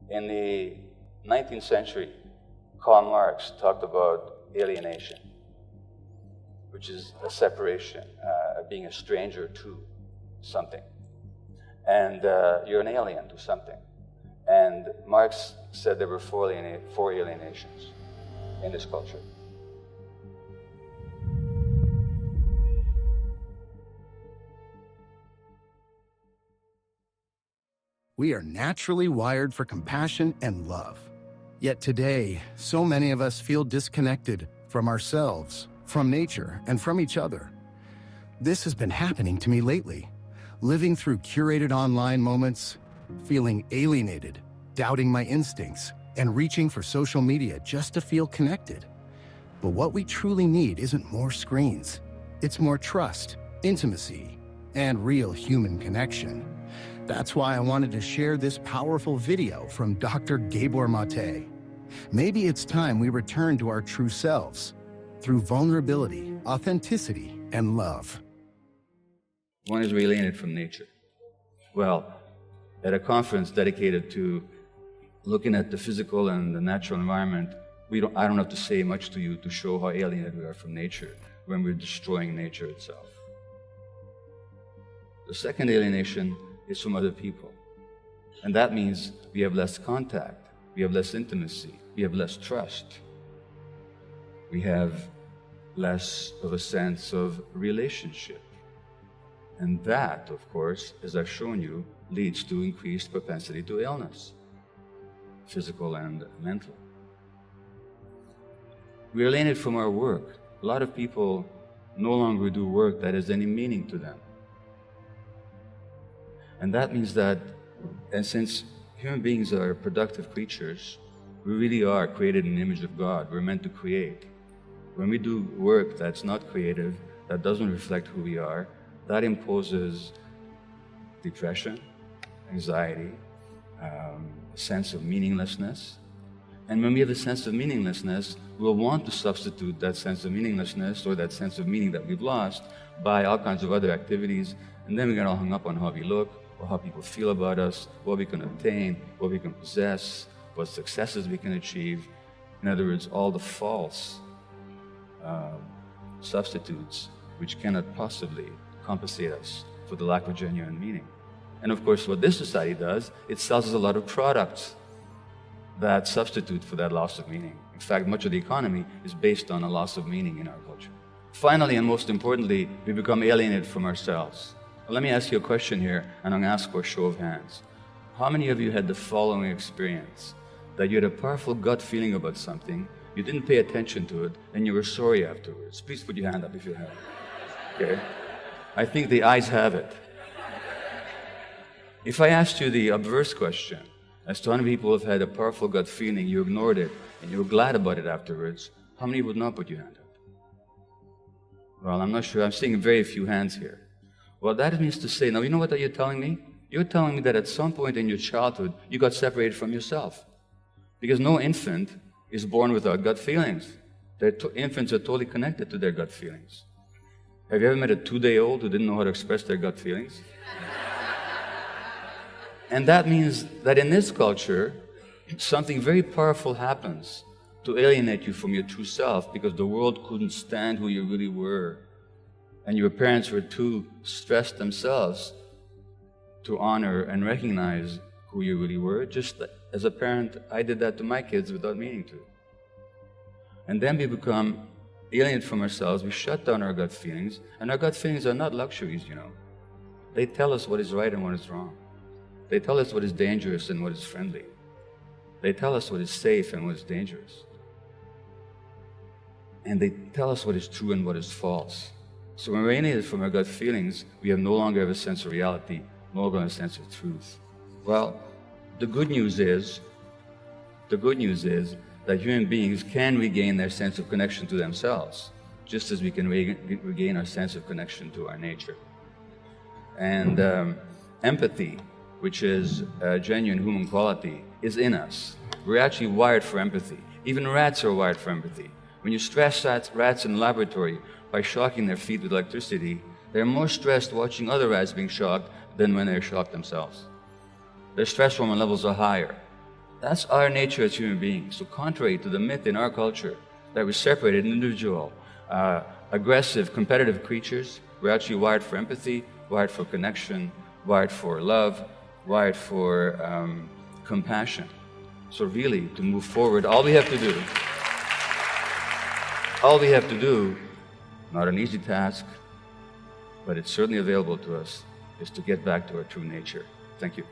In the 19th century, Karl Marx talked about alienation, which is a separation, being a stranger to something. And you're an alien to something. And Marx said there were four alienations in this culture. We are naturally wired for compassion and love. Yet today, so many of us feel disconnected from ourselves, from nature, and from each other. This has been happening to me lately, living through curated online moments, feeling alienated, doubting my instincts, and reaching for social media just to feel connected. But what we truly need isn't more screens. It's more trust, intimacy, and real human connection. That's why I wanted to share this powerful video from Dr. Gabor Mate. Maybe it's time we return to our true selves through vulnerability, authenticity, and love. One is alienated from nature. Well, at a conference dedicated to looking at the physical and the natural environment, I don't have to say much to you to show how alienated we are from nature when we're destroying nature itself. The second alienation is from other people. And that means we have less contact, we have less intimacy, we have less trust. We have less of a sense of relationship. And that, of course, as I've shown you, leads to increased propensity to illness, physical and mental. We're alienated from our work. A lot of people no longer do work that has any meaning to them. And that means that, and since human beings are productive creatures, we really are created in the image of God. We're meant to create. When we do work that's not creative, that doesn't reflect who we are, that imposes depression, anxiety, a sense of meaninglessness. And when we have a sense of meaninglessness, we'll want to substitute that sense of meaninglessness or that sense of meaning that we've lost by all kinds of other activities, and then we get all hung up on how we look, or how people feel about us, what we can obtain, what we can possess, what successes we can achieve. In other words, all the false substitutes which cannot possibly compensate us for the lack of genuine meaning. And of course, what this society does, it sells us a lot of products that substitute for that loss of meaning. In fact, much of the economy is based on a loss of meaning in our culture. Finally, and most importantly, we become alienated from ourselves. Well, let me ask you a question here, and I'm going to ask for a show of hands. How many of you had the following experience? That you had a powerful gut feeling about something, you didn't pay attention to it, and you were sorry afterwards? Please put your hand up if you have it. Okay? I think the ayes have it. If I asked you the obverse question, as to how many people have had a powerful gut feeling, you ignored it, and you were glad about it afterwards, how many would not put your hand up? Well, I'm not sure. I'm seeing very few hands here. Well, that means to say, now you know what you're telling me? You're telling me that at some point in your childhood, you got separated from yourself. Because no infant is born without gut feelings. Infants are totally connected to their gut feelings. Have you ever met a 2-day-old who didn't know how to express their gut feelings? And that means that in this culture, something very powerful happens to alienate you from your true self, because the world couldn't stand who you really were. And your parents were too stressed themselves to honor and recognize who you really were. Just as a parent, I did that to my kids without meaning to. And then we become alienated from ourselves. We shut down our gut feelings, and our gut feelings are not luxuries, you know. They tell us what is right and what is wrong. They tell us what is dangerous and what is friendly. They tell us what is safe and what is dangerous. And they tell us what is true and what is false. So when we're alienated from our gut feelings, we no longer have a sense of reality, no longer have a sense of truth. Well, the good news is that human beings can regain their sense of connection to themselves, just as we can regain our sense of connection to our nature. And empathy, which is a genuine human quality, is in us. We're actually wired for empathy. Even rats are wired for empathy. When you stress rats in the laboratory by shocking their feet with electricity, they're more stressed watching other rats being shocked than when they're shocked themselves. Their stress hormone levels are higher. That's our nature as human beings. So contrary to the myth in our culture that we separated individual, aggressive, competitive creatures, we're actually wired for empathy, wired for connection, wired for love, wired for compassion. So really, to move forward, all we have to do, not an easy task, but it's certainly available to us, is to get back to our true nature. Thank you.